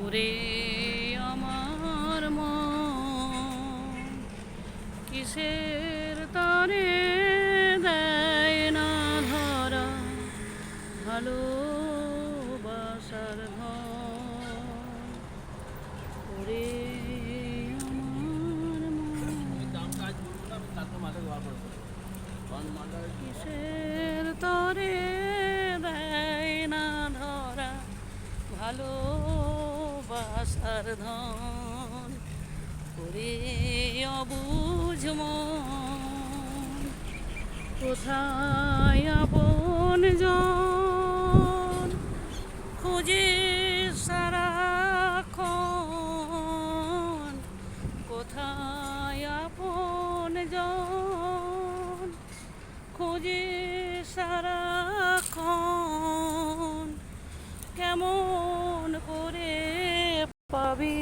ওরে আমার মন কিসের তারে দেয় না ধরা ভালোবাসার ধন। ওরে আমার মন কিসের তরে দেয় না ধরা ভালোবাসার ধন। ওরে অবুঝ মন কোথায় আপন জন খুঁজে সারাক্ষণ, কোথায় আপন জন খুঁজে সারাক্ষণ, কেমন করে পাবি